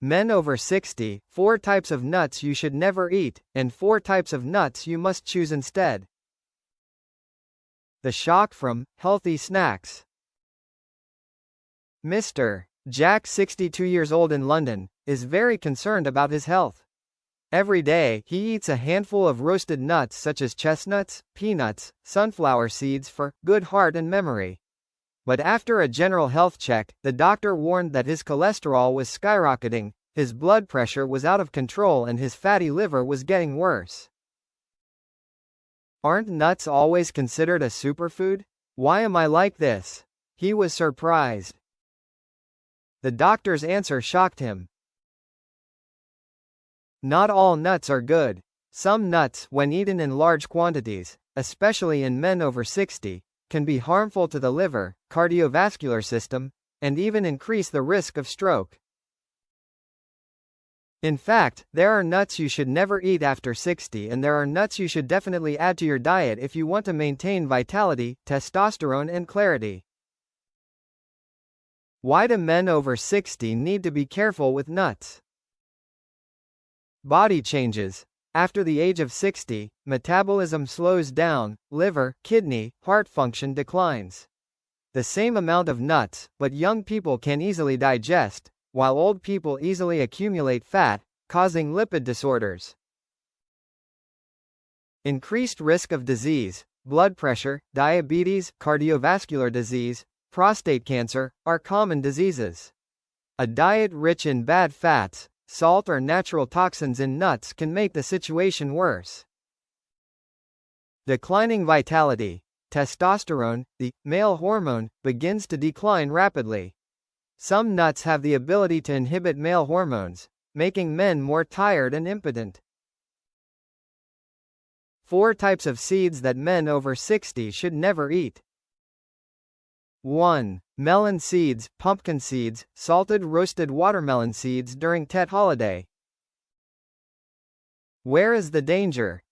Men over 60, 4 types of nuts you should never eat, and 4 types of nuts you must choose instead. The shock from healthy snacks. Mr. Jack, 62 years old in London, is very concerned about his health. Every day, he eats a handful of roasted nuts such as chestnuts, peanuts, sunflower seeds for good heart and memory. But after a general health check, the doctor warned that his cholesterol was skyrocketing, his blood pressure was out of control, and his fatty liver was getting worse. Aren't nuts always considered a superfood? Why am I like this? He was surprised. The doctor's answer shocked him. Not all nuts are good. Some nuts, when eaten in large quantities, especially in men over 60, can be harmful to the liver, cardiovascular system, and even increase the risk of stroke. In fact, there are nuts you should never eat after 60, and there are nuts you should definitely add to your diet if you want to maintain vitality, testosterone, and clarity. Why do men over 60 need to be careful with nuts? Body changes. After the age of 60, metabolism slows down, liver, kidney, heart function declines. The same amount of nuts, but young people can easily digest, while old people easily accumulate fat, causing lipid disorders. Increased risk of disease, blood pressure, diabetes, cardiovascular disease, prostate cancer, are common diseases. A diet rich in bad fats, salt, or natural toxins in nuts can make the situation worse. Declining vitality. Testosterone, the male hormone, begins to decline rapidly. Some nuts have the ability to inhibit male hormones, making men more tired and impotent. 4 types of seeds that men over 60 should never eat. 1. Melon seeds, pumpkin seeds, salted roasted watermelon seeds during Tet holiday. Where is the danger?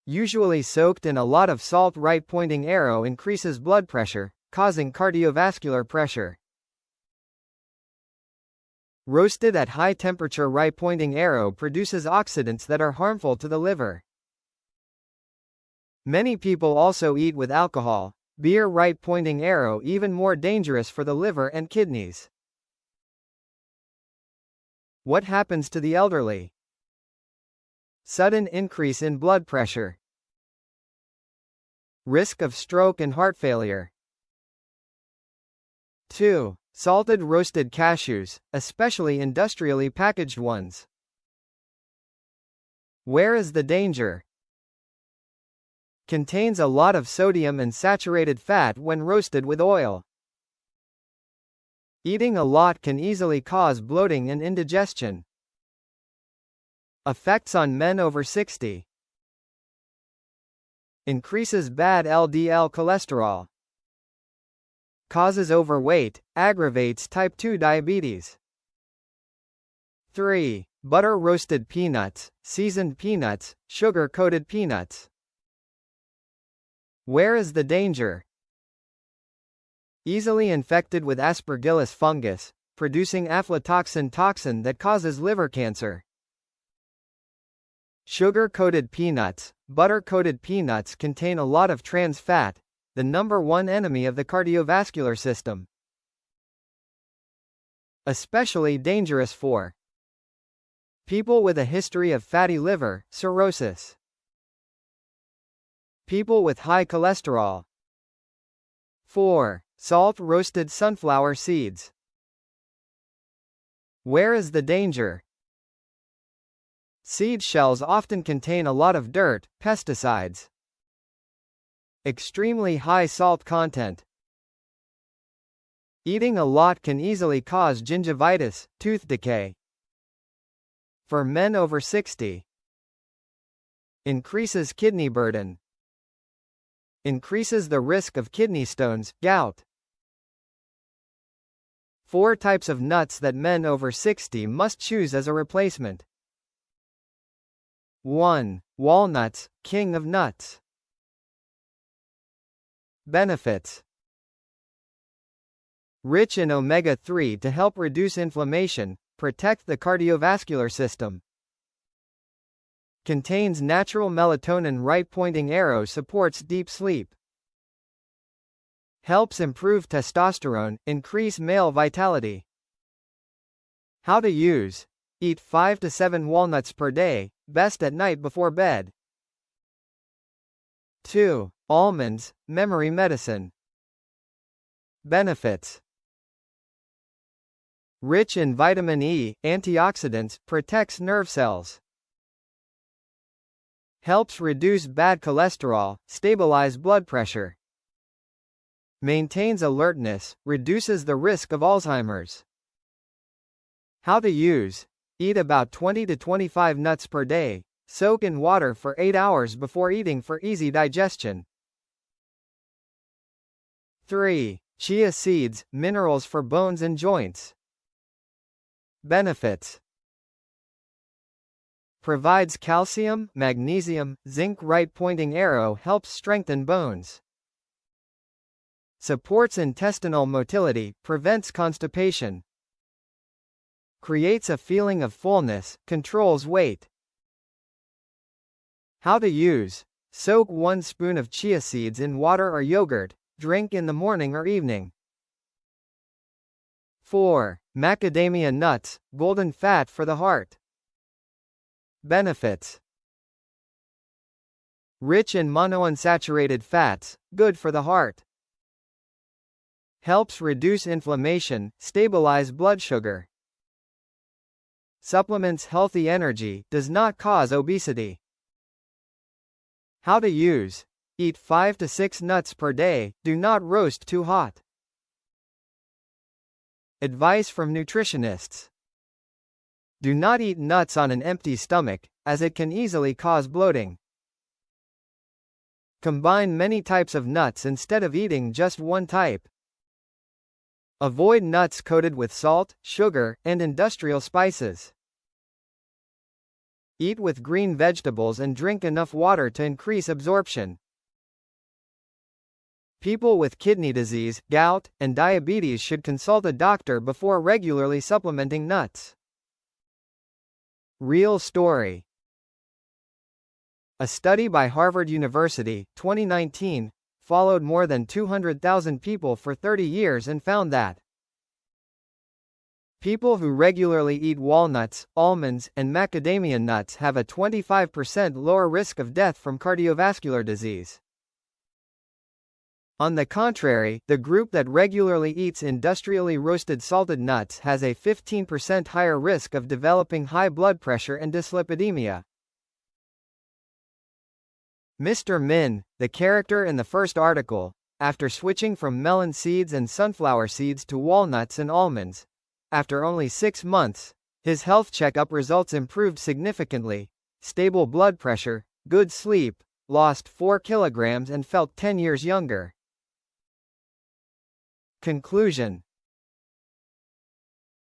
Usually soaked in a lot of salt, right-pointing arrow increases blood pressure, causing cardiovascular pressure. Roasted at high temperature, right-pointing arrow produces oxidants that are harmful to the liver. Many people also eat with alcohol. Beer, right-pointing arrow, even more dangerous for the liver and kidneys. What happens to the elderly? Sudden increase in blood pressure. Risk of stroke and heart failure. 2. Salted roasted cashews, especially industrially packaged ones. Where is the danger? Contains a lot of sodium and saturated fat when roasted with oil. Eating a lot can easily cause bloating and indigestion. Effects on men over 60. Increases bad LDL cholesterol. Causes overweight, aggravates type 2 diabetes. 3. Butter roasted peanuts, seasoned peanuts, sugar-coated peanuts. Where is the danger? Easily infected with aspergillus fungus, producing aflatoxin toxin that causes liver cancer. Sugar-coated peanuts, butter-coated peanuts contain a lot of trans fat, the #1 enemy of the cardiovascular system. Especially dangerous for people with a history of fatty liver, cirrhosis. People with high cholesterol. 4. Salt roasted sunflower seeds. Where is the danger? Seed shells often contain a lot of dirt, pesticides. Extremely high salt content. Eating a lot can easily cause gingivitis, tooth decay. For men over 60. Increases kidney burden. Increases the risk of kidney stones, gout. 4 types of nuts that men over 60 must choose as a replacement. 1. Walnuts, king of nuts. Benefits. Rich in omega-3 to help reduce inflammation, protect the cardiovascular system. Contains natural melatonin. Right-pointing arrow supports deep sleep. Helps improve testosterone, increase male vitality. How to use. Eat 5 to 7 walnuts per day, best at night before bed. 2. Almonds, memory medicine. Benefits. Rich in vitamin E, antioxidants, protects nerve cells. Helps reduce bad cholesterol, stabilize blood pressure. Maintains alertness, reduces the risk of Alzheimer's. How to use. Eat about 20 to 25 nuts per day. Soak in water for 8 hours before eating for easy digestion. 3. Chia seeds, minerals for bones and joints. Benefits. Provides calcium, magnesium, zinc. Right-pointing arrow helps strengthen bones. Supports intestinal motility, prevents constipation. Creates a feeling of fullness, controls weight. How to use. Soak 1 spoon of chia seeds in water or yogurt. Drink in the morning or evening. 4. Macadamia nuts, golden fat for the heart. Benefits. Rich in monounsaturated fats, good for the heart. Helps reduce inflammation, stabilize blood sugar. Supplements healthy energy, does not cause obesity. How to use. Eat 5 to 6 nuts per day, do not roast too hot. Advice from nutritionists. Do not eat nuts on an empty stomach, as it can easily cause bloating. Combine many types of nuts instead of eating just one type. Avoid nuts coated with salt, sugar, and industrial spices. Eat with green vegetables and drink enough water to increase absorption. People with kidney disease, gout, and diabetes should consult a doctor before regularly supplementing nuts. Real story. A study by Harvard University, 2019, followed more than 200,000 people for 30 years and found that people who regularly eat walnuts, almonds, and macadamia nuts have a 25% lower risk of death from cardiovascular disease. On the contrary, the group that regularly eats industrially roasted salted nuts has a 15% higher risk of developing high blood pressure and dyslipidemia. Mr. Min, the character in the first article, after switching from melon seeds and sunflower seeds to walnuts and almonds, after only 6 months, his health checkup results improved significantly: stable blood pressure, good sleep, lost 4 kilograms and felt 10 years younger. Conclusion.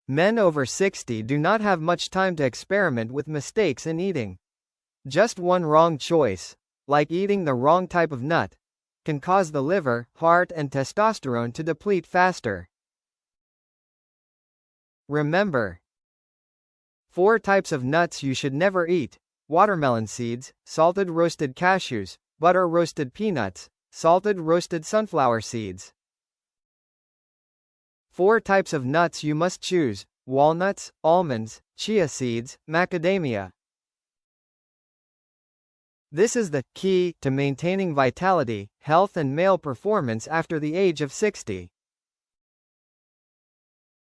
Men over 60 do not have much time to experiment with mistakes in eating. Just one wrong choice, like eating the wrong type of nut, can cause the liver, heart, and testosterone to deplete faster. Remember: 4 types of nuts you should never eat: watermelon seeds, salted roasted cashews, butter roasted peanuts, salted roasted sunflower seeds. 4 types of nuts you must choose: walnuts, almonds, chia seeds, macadamia. This is the key to maintaining vitality, health, and male performance after the age of 60.